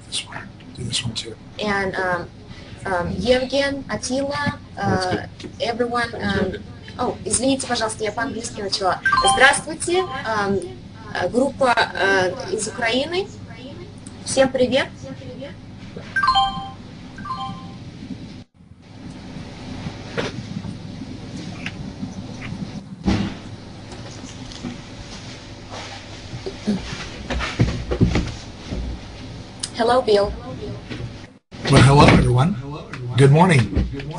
This one. Do this one too. And Евген, Атила, everyone. Извините, пожалуйста, я по-английски начала. Здравствуйте, группа из Украины. Всем привет. Hello, Bill. Well, hello, everyone. Good morning.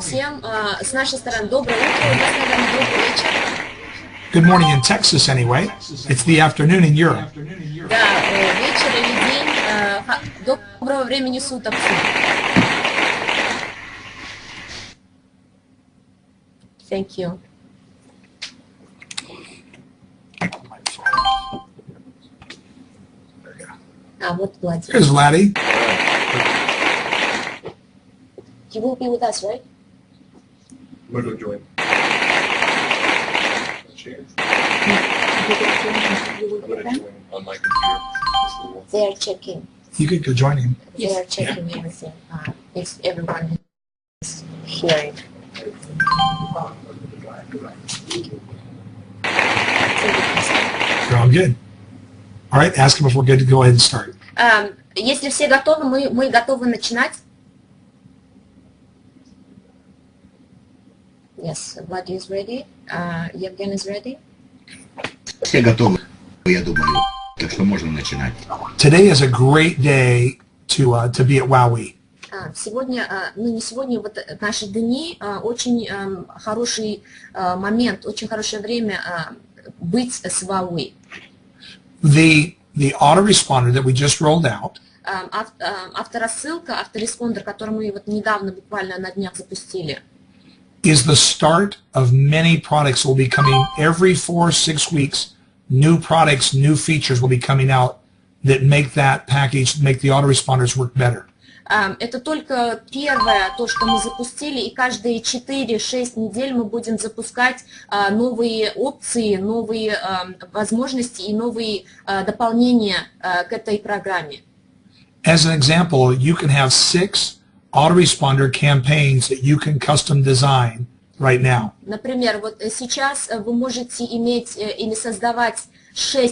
Всем с нашей стороны доброе утро, у нас, наверное, добрый вечер. Good morning in Texas, anyway. It's the afternoon in Europe. Да, вечер или день, доброго времени суток. Thank you. Вот Владимир. Here's Vladdy. You will be with us, right? I'm going to join. On my computer. They are checking. You could go join him. They are checking everything. If everyone is hearing. You're all good. All right, ask him if we're good to go ahead and start. Если все готовы, мы готовы начинать. Yes, Vladdy is ready. Евген is ready. Все готовы, я думаю, так что можно начинать. Today is a great day to be at WowWe. Сегодня, не сегодня, вот наши дни, очень хороший момент, очень хорошее время быть с WowWe. The autoresponder that we just rolled out Авторассылка, автореспондер, который мы вот недавно, буквально на днях запустили, is the start of many products will be coming every 4 or 6 weeks. New products, new features will be coming out that make that package, make the autoresponders work better. Это только первое, то, что мы запустили, и каждые 4-6 недель мы будем запускать новые опции, новые возможности и новые дополнения к этой программе. As an example, you can have 6 autoresponder campaigns that you can custom design right now. Например, вот сейчас вы можете иметь или создавать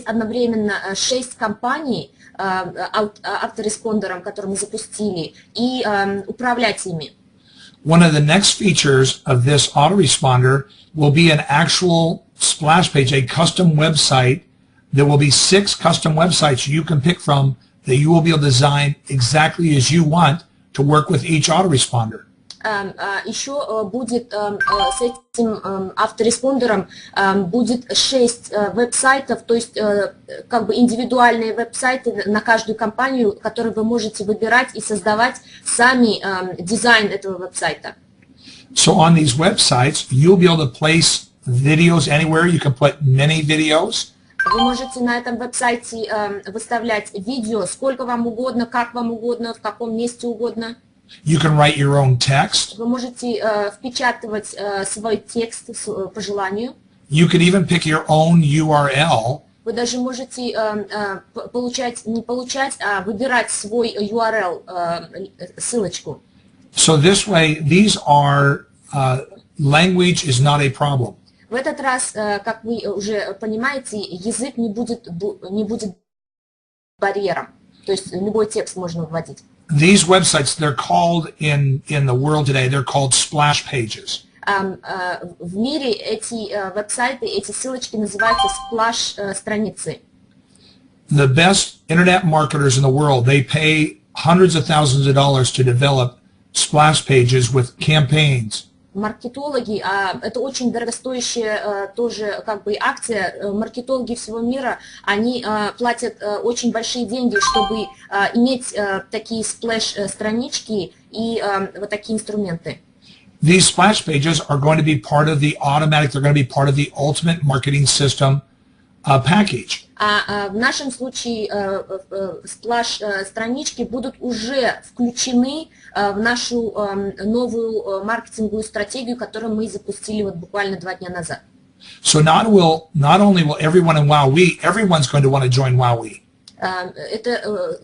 одновременно 6 компаний автореспондером, которые мы запустили, и управлять ими. One of the next features of this autoresponder will be an actual splash page, a custom website. There will be 6 custom websites you can pick from that you will be able to design exactly as you want to work with each autoresponder. Еще будет с этим автореспондером будет 6 веб-сайтов, то есть как бы индивидуальные веб-сайты на каждую компанию, которые вы можете выбирать и создавать сами дизайн этого веб-сайта. So on these websites, you'll be able to place videos anywhere. You can put many videos. Вы можете на этом веб-сайте выставлять видео сколько вам угодно, как вам угодно, в каком месте угодно. You can write your own text. Вы можете впечатывать свой текст по желанию. You can even pick your own URL. Вы даже можете не получать, а выбирать свой URL, ссылочку. So this way, these are, language is not a problem. В этот раз, как вы уже понимаете, язык не будет барьером. То есть любой текст можно вводить. These websites, they're called in the world today, they're called splash pages. В мире эти веб-сайты, эти ссылочки называются сплаш-страницы. The best internet marketers in the world, they pay hundreds of thousands of dollars to develop splash pages with campaigns. Маркетологи, это очень дорогостоящая тоже как бы акция, маркетологи всего мира, они платят очень большие деньги, чтобы иметь такие сплэш-странички и вот такие инструменты. These splash pages are going to be part of the automatic, they're going to be part of the ultimate marketing system package. В нашем случае сплаш-странички будут уже включены в нашу новую маркетинговую стратегию, которую мы запустили вот буквально 2 дня назад. So not only will everyone in WowWe, everyone's going to want to join WowWe. Это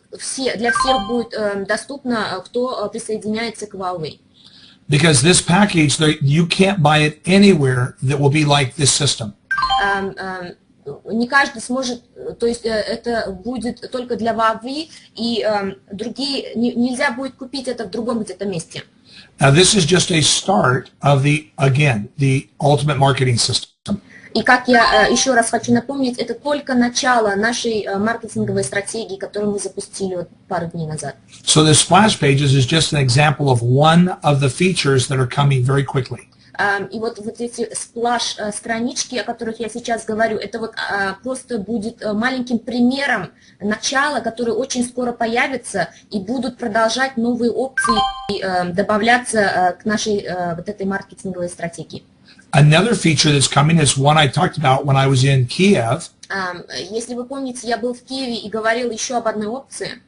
для всех будет доступно, кто присоединяется к WowWe. Because this package, you can't buy it anywhere that will be like this system. Не каждый сможет, то есть это будет только для WowWe, и другие, нельзя будет купить это в другом где-то месте. Now this is just a start of the ultimate marketing system. И как я еще раз хочу напомнить, это только начало нашей маркетинговой стратегии, которую мы запустили пару дней назад. So the splash pages is just an example of one of the features that are coming very quickly. И вот эти сплаш-странички, о которых я сейчас говорю, это вот просто будет маленьким примером начала, которые очень скоро появятся и будут продолжать новые опции добавляться к нашей вот этой маркетинговой стратегии. Another feature that's coming is one I talked about when I was in Kiev. Если вы помните, я был в Киеве и говорил еще об одной опции.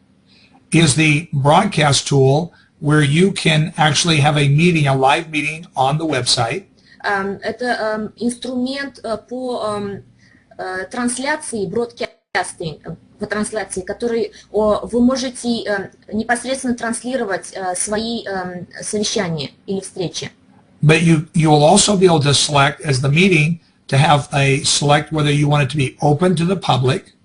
Is the broadcast tool where you can actually have a meeting, a live meeting on the website. Это инструмент по трансляции, бродкастинг, по трансляции, который вы можете непосредственно транслировать свои совещания или встречи. But you will also be able to select as the meeting to have select whether you want it to be open to the public.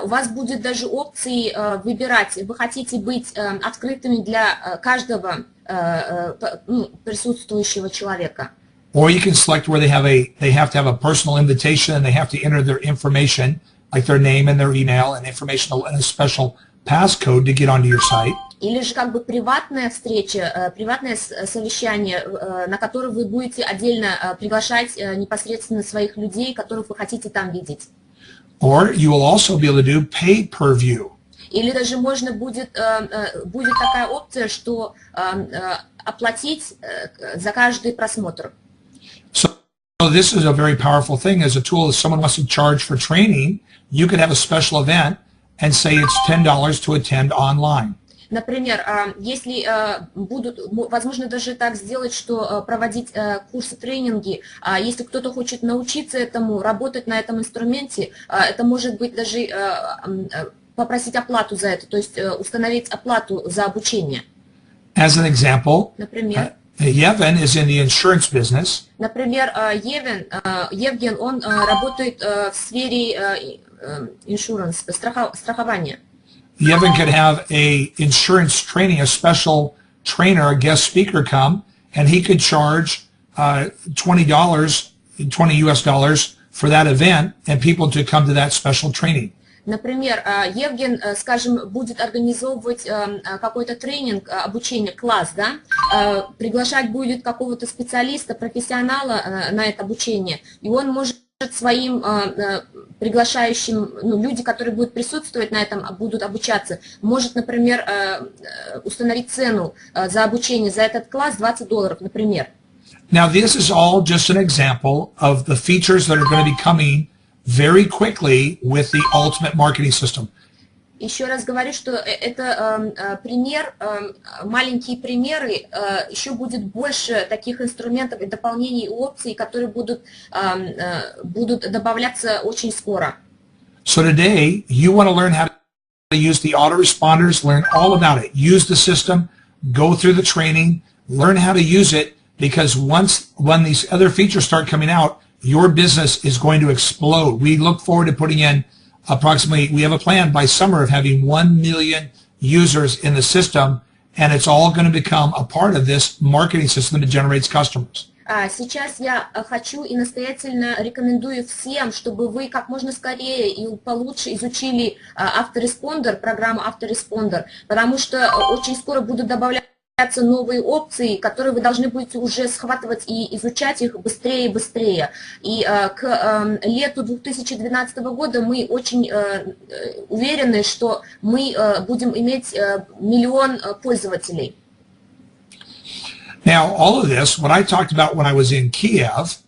У вас будет даже опции выбирать, вы хотите быть открытыми для каждого присутствующего человека. Or you can select where they have to have a personal invitation and they have to enter their information, like their name and their email and information and a special passcode to get onto your site. Или же как бы приватная встреча, приватное совещание, на которое вы будете отдельно приглашать непосредственно своих людей, которых вы хотите там видеть. Or you will also be able to do pay per view. Или даже можно будет такая опция, что оплатить за каждый просмотр. So this is a very powerful thing as a tool. If someone wants to charge for training, you could have a special event and say it's $10 to attend online. Например, если будут, возможно, даже так сделать, что проводить курсы, тренинги, если кто-то хочет научиться этому, работать на этом инструменте, это может быть даже попросить оплату за это, то есть установить оплату за обучение. As an example, например, Yevgen is in the insurance business. Например, Евген, он работает в сфере insurance, страхования. Yevgen could have a insurance training, a special trainer, a guest speaker come, and he could charge $20 US for that event and people to come to that special training. Например, Евген, скажем, будет организовывать какой-то тренинг, обучение, класс, да, приглашать будет какого-то специалиста, профессионала на это обучение, и он может своим приглашающим, люди, которые будут присутствовать на этом, будут обучаться, может, например, установить цену за обучение за этот класс $20, например. Now this is all just an example of the features that are going to be coming very quickly with the ultimate marketing system. Еще раз говорю, что это пример, маленькие примеры, еще будет больше таких инструментов и дополнений и опций, которые будут добавляться очень скоро. So today, you want to learn how to use the autoresponders, learn all about it, use the system, go through the training, learn how to use it, because when these other features start coming out, your business is going to explode. We look forward to putting in approximately, we have a plan by summer of having 1 million users in the system, and it's all going to become a part of this marketing system that generates customers. Сейчас я хочу и настоятельно рекомендую всем, чтобы вы как можно скорее и получше изучили автореспондер, программу автореспондер, потому что очень скоро будут добавляться новые опции, которые вы должны будете уже схватывать и изучать их быстрее и быстрее. И к лету 2012 года мы очень уверены, что мы будем иметь 1 миллион пользователей. Now, all of this, what I talked about when I was in Kiev,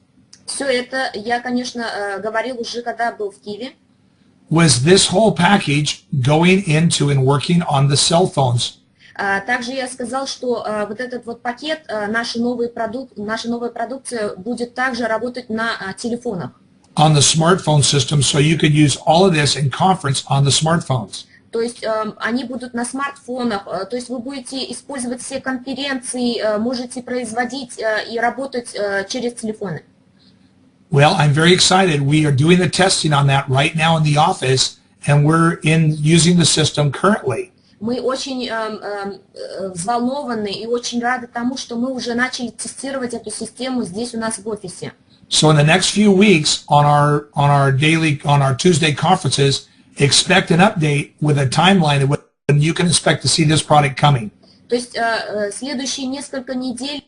все это я, конечно, говорил уже, когда был в Киеве, was this whole package going into and working on the cell phones. Также я сказал, что вот этот вот пакет, наша новая продукция будет также работать на телефонах. On the smartphone system, so you could use all of this in conference on the smartphones. То есть они будут на смартфонах, то есть вы будете использовать все конференции, можете производить и работать через телефоны. Well, I'm very excited. We are doing the testing on that right now in the office, and we're using the system currently. Мы очень взволнованы и очень рады тому, что мы уже начали тестировать эту систему здесь у нас в офисе. So in the next few weeks on our Tuesday conferences, expect an update with a timeline when you can expect to see this product coming. То есть следующие несколько недель,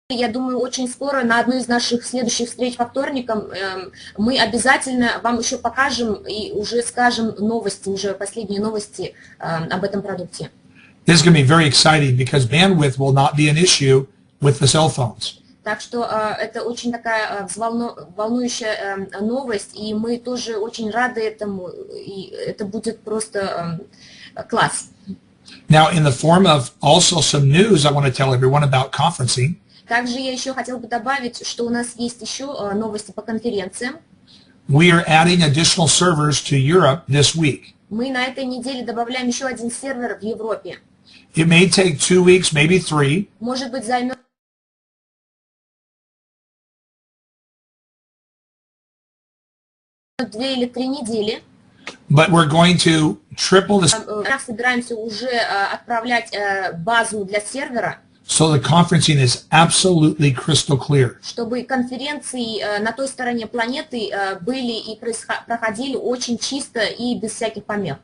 я думаю, очень скоро на одной из наших следующих встреч по вторникам мы обязательно вам еще покажем и уже скажем новости, уже последние новости об этом продукте. This is going to be very exciting because bandwidth will not be an issue with the cell phones. Так что это очень такая волнующая новость, и мы тоже очень рады этому, и это будет просто класс. Now, in the form of also some news, I want to tell everyone about conferencing. Также я еще хотел бы добавить, что у нас есть еще новости по конференциям. We are adding additional servers to Europe this week. Мы на этой неделе добавляем еще один сервер в Европе. It may take 2 weeks, maybe 3. Может быть, займет 2 или 3 недели. But we're going to triple the Мы собираемся уже отправлять базу для сервера, so the conferencing is absolutely crystal clear. чтобы конференции на той стороне планеты были и проходили очень чисто и без всяких помех.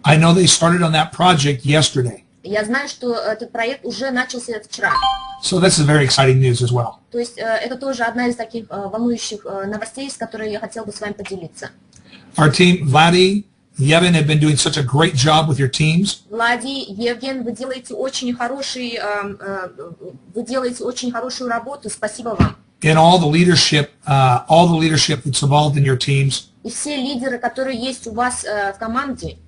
I know they started on that project yesterday. Я знаю, что этот проект уже начался вчера. So this is very exciting news as well. То есть это тоже одна из таких волнующих новостей, с которой я хотел бы с вами поделиться. Our team, Vladi, Yevin, have been doing such a great job with your teams. Влади, Евген, вы делаете очень хорошую работу. Спасибо вам. And all the leadership that's involved in your teams И все лидеры, которые есть у вас в команде,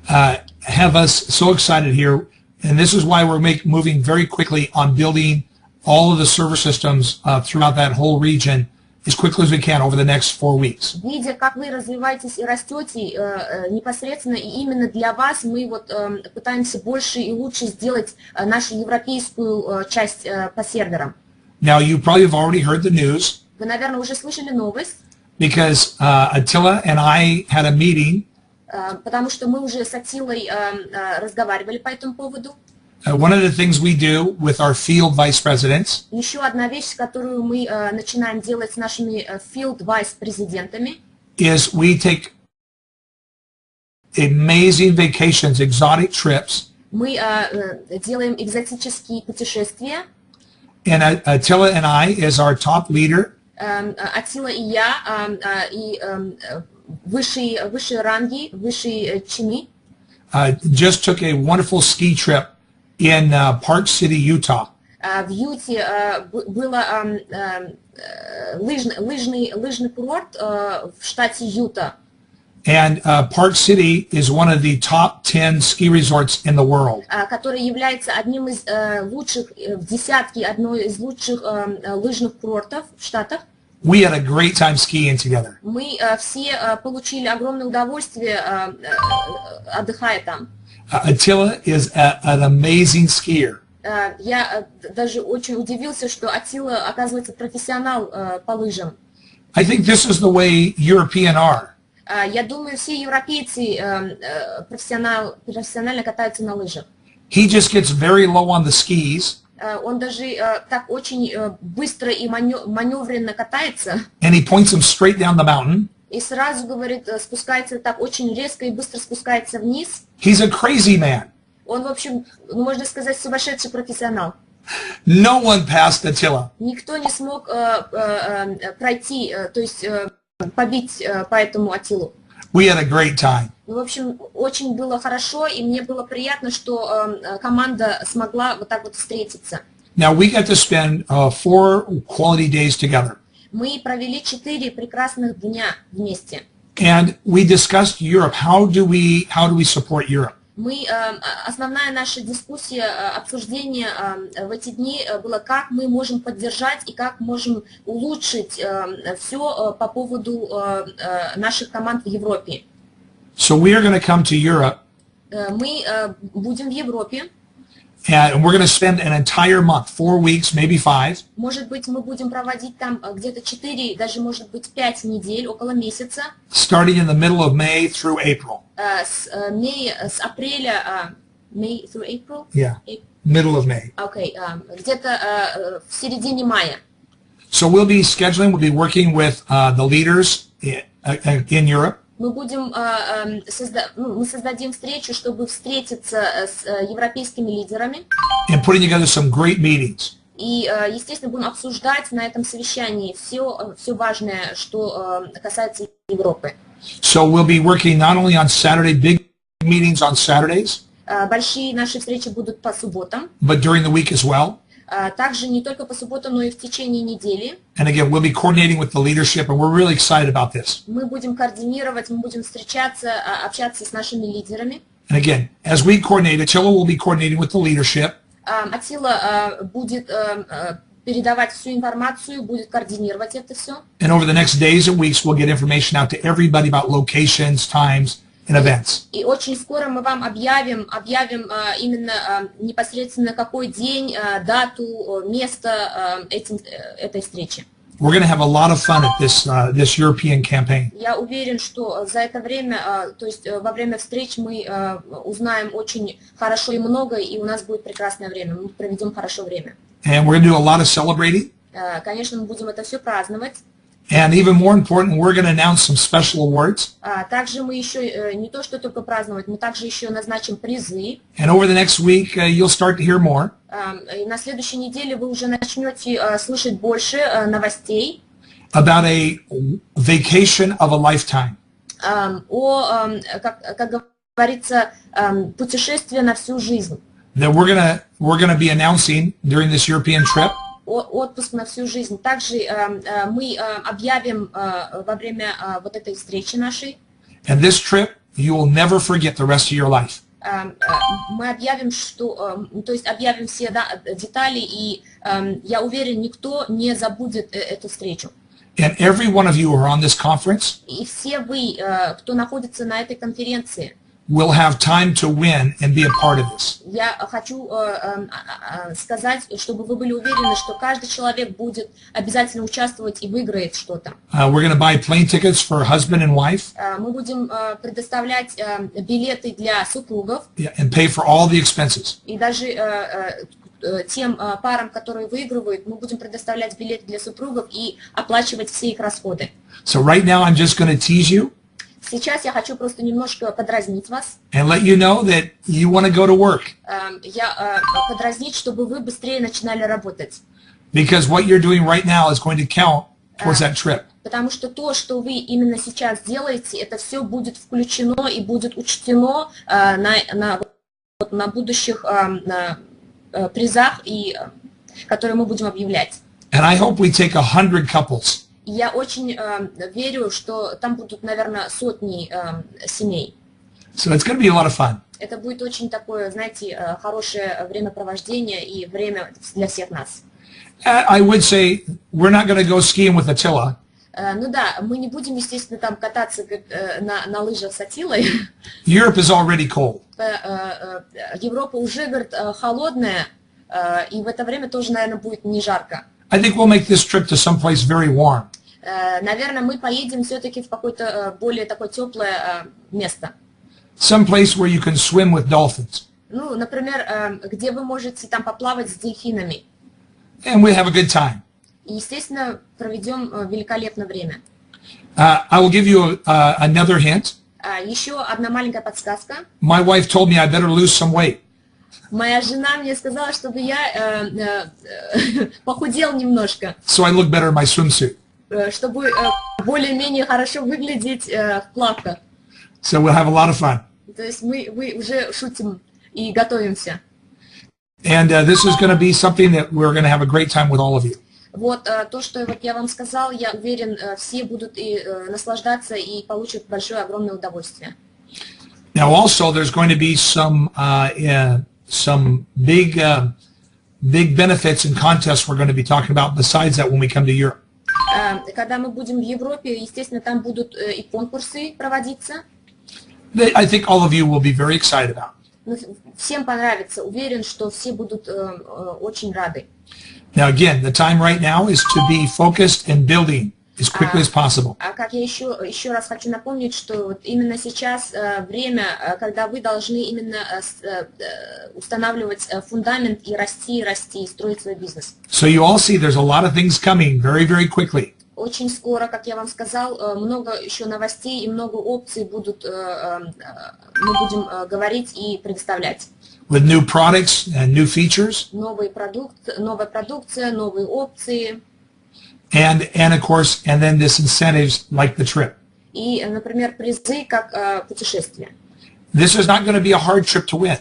have us so excited here. And this is why we're moving very quickly on building all of the server systems throughout that whole region as quickly as we can over the next 4 weeks. видя, как вы развиваетесь и растете непосредственно, и именно для вас мы вот пытаемся больше и лучше сделать нашу европейскую часть по серверам. Now, you probably have already heard the news Вы, наверное, уже слышали новость, because Attila and I had a meeting. потому что мы уже с Атилой разговаривали по этому поводу. One of the things we do with our field vice presidents Еще одна вещь, которую мы начинаем делать с нашими field vice-президентами, is we take amazing vacations, exotic trips, мы делаем экзотические путешествия. and Attila and I, as our top leader, Атила и я, и высшие ранги, высшие чины, just took a wonderful ski trip in Park City, Utah. В Юте было лыжный курорт в штате Юта. And Park City is one of the top 10 ski resorts in the world. Который является одним из лучших, в десятке, одной из лучших лыжных курортов в Штатах. We had a great time skiing together. Мы все получили огромное удовольствие, отдыхая там. Attila is an amazing skier. Я даже очень удивился, что Атила, оказывается, профессионал по лыжам. I think this is the way European are. Я думаю, все европейцы профессионально катаются на лыжах. He just gets very low on the skis. Он даже так очень быстро и маневренно катается. And he points them straight down the mountain. И сразу, говорит, спускается так очень резко и быстро спускается вниз. He's a crazy man. Он, в общем, можно сказать, сумасшедший профессионал. No one passed Attila. Никто не смог пройти, то есть побить по этому Атилу. We had a great time. Ну, в общем, очень было хорошо, и мне было приятно, что команда смогла вот так вот встретиться. Now we got to spend 4 quality days together. Мы провели 4 прекрасных дня вместе. And we discussed Europe. How do we support Europe? Основная наша дискуссия, обсуждение в эти дни было, как мы можем поддержать и как можем улучшить все по поводу наших команд в Европе. So we are going to come to Europe Мы будем в Европе. And we're going to spend an entire month, 4 weeks, maybe 5. Может быть, мы будем проводить там где-то 4, даже может быть 5 недель, около месяца. Starting in the middle of May through April. С апреля, May through April? Yeah, middle of May. Okay, где-то в середине мая. So we'll be scheduling, we'll be working with the leaders in Europe. Мы будем, мы создадим встречу, чтобы встретиться с европейскими лидерами. And putting together some great meetings. И, естественно, будем обсуждать на этом совещании все важное, что касается Европы. So we'll be working not only on Saturday, big meetings on Saturdays, большие наши встречи будут по субботам. But during the week as well. Также не только по субботам, но и в течение недели. And again, we'll be coordinating with the leadership, and we're really excited about this. Мы будем координировать, мы будем встречаться, общаться с нашими лидерами. And again, as we coordinate, Attila will be coordinating with the leadership. Attila будет передавать всю информацию, будет координировать это все. And over the next days and weeks, we'll get information out to everybody about locations, times, and events. И очень скоро мы вам объявим именно непосредственно какой день, дату, место этой встречи. We're going to have a lot of fun at this European campaign. Я уверен, что за это время, то есть во время встреч мы узнаем очень хорошо и много, и у нас будет прекрасное время. Мы проведем хорошо время. And we're going to do a lot of celebrating. Конечно, мы будем это все праздновать. And even more important, we're going to announce some special awards. Также мы еще не то, что только праздновать, мы также еще назначим призы. And over the next week, you'll start to hear more. И на следующей неделе вы уже начнете слышать больше новостей. About a vacation of a lifetime. Как говорится, путешествие на всю жизнь. That we're going to be announcing during this European trip. Отпуск на всю жизнь. Также мы объявим во время вот этой встречи нашей. And this trip, you will never forget the rest of your life. Мы объявим, что, то есть объявим все детали, и я уверен, никто не забудет эту встречу. And every one of you who are on this conference, и все вы, кто находится на этой конференции, will have time to win and be a part of this. Я хочу сказать, чтобы вы были уверены, что каждый человек будет обязательно участвовать и выиграет что-то. We're going to buy plane tickets for husband and wife. Мы будем предоставлять билеты для супругов. And pay for all the expenses. И даже тем парам, которые выигрывают, мы будем предоставлять билеты для супругов и оплачивать все их расходы. So right now I'm just going to tease you. Сейчас я хочу просто немножко подразнить вас. And let you know that you want to go to work. Я подразнить, чтобы вы быстрее начинали работать. Because what you're doing right now is going to count towards that trip. Потому что то, что вы именно сейчас делаете, это все будет включено и будет учтено на будущих призах, которые мы будем объявлять. And I hope we take 100 couples. Я очень верю, что там будут, наверное, сотни семей. So it's going to be a lot of fun. Это будет очень такое, знаете, хорошее времяпровождение и время для всех нас. I would say we're not going to go skiing with Attila. Ну да, мы не будем, естественно, там кататься на лыжах с Аттилой. Europe is already cold. Европа уже, говорит, холодная, и в это время тоже, наверное, будет не жарко. I think we'll make this trip to someplace very warm. Наверное, мы поедем все-таки в какое-то более такое теплое место. Some place where you can swim with dolphins. Ну, например, где вы можете там поплавать с дельфинами. And we'll have a good time. И, естественно, проведем великолепное время. I will give you another hint. Еще одна маленькая подсказка. My wife told me I better lose some weight. Моя жена мне сказала, чтобы я похудел немножко. So I look better in my swimsuit. Чтобы более-менее хорошо выглядеть в плавках. So we'll have a lot of fun. То есть мы уже шутим и готовимся. And this is going to be something that we're going to have a great time with all of you. Вот то, что вот я вам сказал, я уверен, все будут и наслаждаться и получат большое, огромное удовольствие. Now also there's going to be some big benefits and contests we're going to be talking about besides that when we come to Europe. Когда мы будем в Европе, естественно, там будут и конкурсы проводиться. that I think all of you will be very excited about. Ну, всем понравится. Уверен, что все будут очень рады. Now again, the time right now is to be focused in building as quickly as possible. А как я еще раз хочу напомнить, что вот именно сейчас время, когда вы должны именно устанавливать фундамент и расти, и строить свой бизнес. So you all see there's a lot of things coming very, very quickly. Очень скоро, как я вам сказал, много еще новостей и много опций будут, мы будем говорить и предоставлять. With new products and new features. Новая продукция, новые опции. And of course, and then this incentives like the trip. И, например, призы как путешествие. This is not going to be a hard trip to win.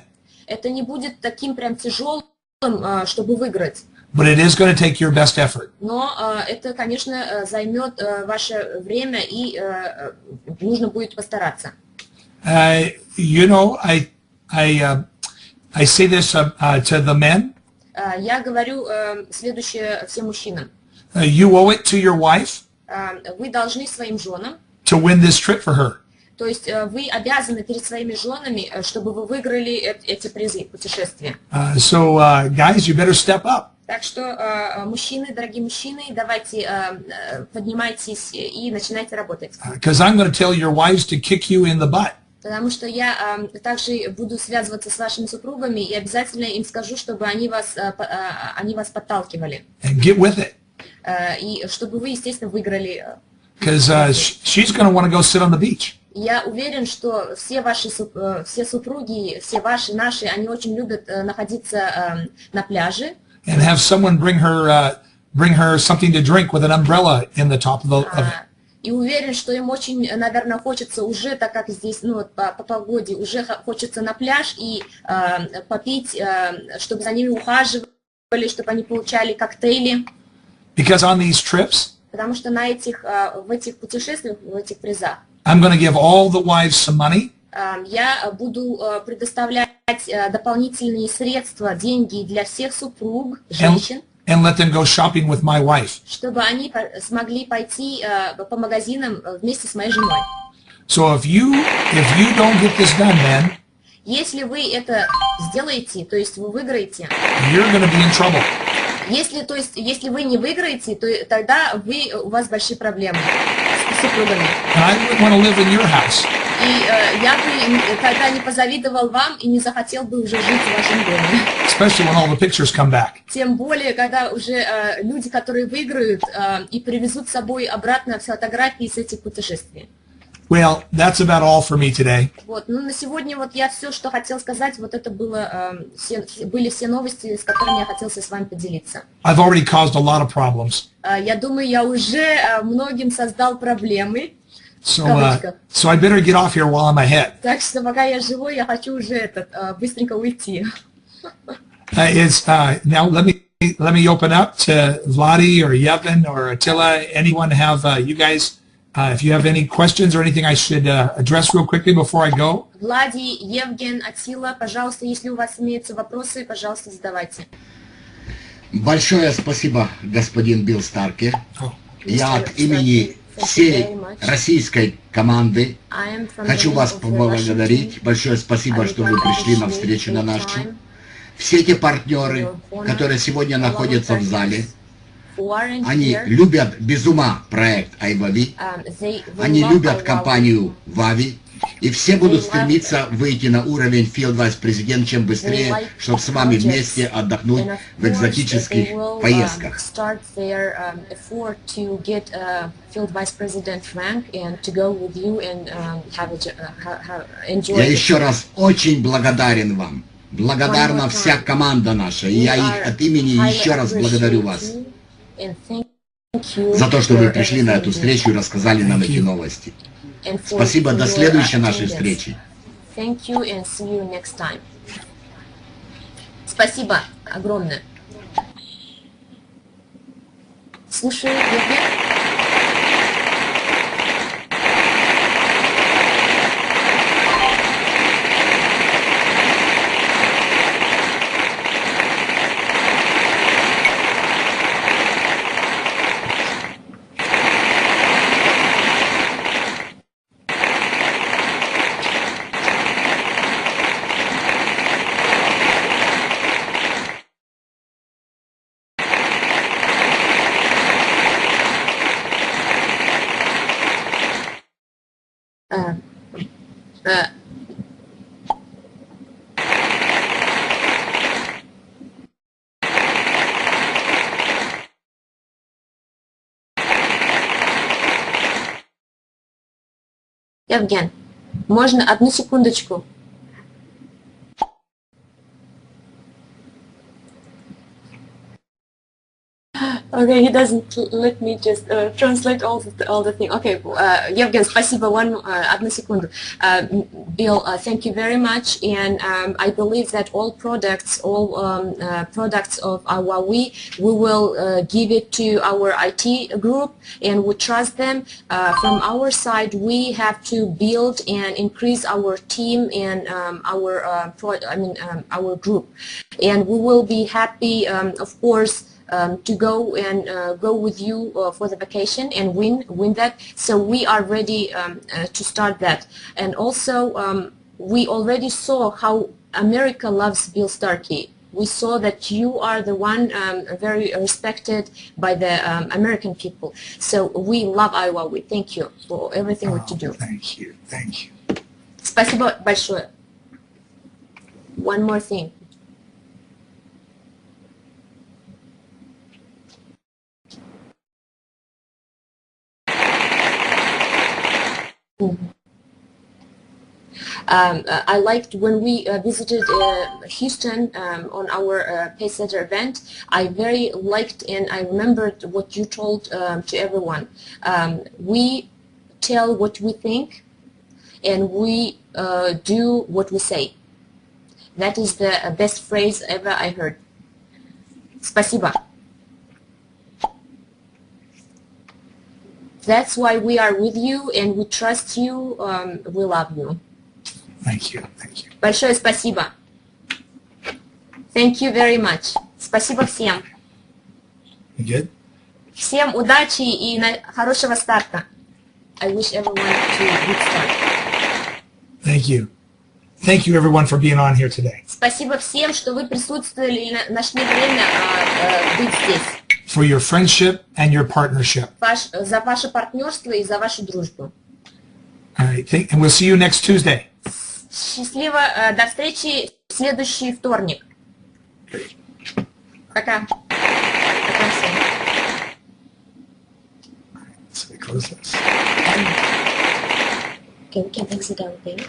Это не будет таким прям тяжелым, чтобы выиграть. But it is going to take your best effort. Но это, конечно, займет ваше время и нужно будет постараться. You know, I say this to the men. Я говорю следующее всем мужчинам. You owe it to your wife Вы должны своим женам, to win this trip for her. то есть вы обязаны перед своими женами, чтобы вы выиграли эти призы путешествия. So guys, you better step up. Так что, мужчины, дорогие мужчины, давайте поднимайтесь и начинайте работать. Because I'm going to tell your wives to kick you in the butt. Потому что я также буду связываться с вашими супругами и обязательно им скажу, чтобы они вас подталкивали. And get with it. И чтобы вы, естественно, выиграли. Because she's going to want to go sit on the beach. Я уверен, что все супруги, все ваши, наши, они очень любят находиться на пляже. And have someone bring her something to drink with an umbrella in the top of it. И уверен, что им очень, наверное, хочется уже, так как здесь, ну, по погоде, уже хочется на пляж и попить, чтобы за ними ухаживали, чтобы они получали коктейли. Because on these trips, Потому что в этих путешествиях, в этих призах, I'm going to give all the wives some money. Я буду предоставлять дополнительные средства, деньги для всех супруг, женщин, And let them go shopping with my wife. чтобы они смогли пойти по магазинам вместе с моей женой. So if you don't get this done, then Если вы это сделаете, то есть вы выиграете, you're going to be in trouble. если вы не выиграете, то тогда у вас большие проблемы с супругами. And I wouldn't want to live in your house. И я бы тогда не позавидовал вам и не захотел бы уже жить в вашем доме. Especially when all the pictures come back. Тем более, когда уже люди, которые выиграют и привезут с собой обратно фотографии с этих путешествий. Well, that's about all for me today. Вот, ну на сегодня вот я все, что хотел сказать, вот это были все новости, с которыми я хотел с вами поделиться. I've already caused a lot of problems. Я думаю, я уже многим создал проблемы. So I better get off here while I'm ahead. Так что пока я живой, я хочу уже быстренько уйти. Now let me open up to Vladi or Yevon or Attila. Anyone have you guys? If you have any questions or anything I should address real quickly before I go. Влади, Евген, Атила, пожалуйста, если у вас имеются вопросы, пожалуйста, задавайте. Большое спасибо, господин Билл Старки. Я от имени всей российской команды хочу вас поблагодарить. Большое спасибо, что вы пришли на встречу на нашу. Все те партнеры, которые сегодня находятся в зале, они любят без ума проект WowWe, они любят компанию WowWe, и все будут стремиться выйти на уровень Field Vice President чем быстрее, чтобы с вами вместе отдохнуть в экзотических поездках. Я еще раз очень благодарен вам. Благодарна вся команда наша, и я их от имени еще раз благодарю вас за то, что вы пришли на эту встречу и рассказали нам эти новости. Спасибо, до следующей нашей встречи. Спасибо огромное. Слушаю, Евген. Евген, можно одну секундочку? Okay, he doesn't let me just translate all the thing. Okay, Евген, спасибо. Одну секунду. Bill, thank you very much. And I believe that all products of our WowWe, we will give it to our IT group, and we trust them. From our side, we have to build and increase our team and our group, and we will be happy, of course, to go with you for the vacation and win that. So we are ready to start that. And also we already saw how America loves Bill Starkey. We saw that you are the one very respected by the American people. So we love Iowa. We thank you for everything what you do. Thank you. Thank you. Спасибо большое. One more thing. I liked when we visited Houston on our Paysetter event. I very liked and I remembered what you told to everyone. We tell what we think and we do what we say. That is the best phrase ever I heard. Спасибо. That's why we are with you and we trust you, we love you. Thank you. Thank you. Большое спасибо. Thank you very much. Спасибо всем. You good? Всем удачи и хорошего старта. I wish everyone to good start. Thank you. Thank you everyone for being on here today. Спасибо всем, что вы присутствовали и нашли время быть здесь. For your friendship and your partnership. За ваше партнерство и за вашу дружбу. All right, and we'll see you next Tuesday. Счастливо, до встречи в следующий вторник. Пока. Пока всем. So we close this. Okay, we can exit our page.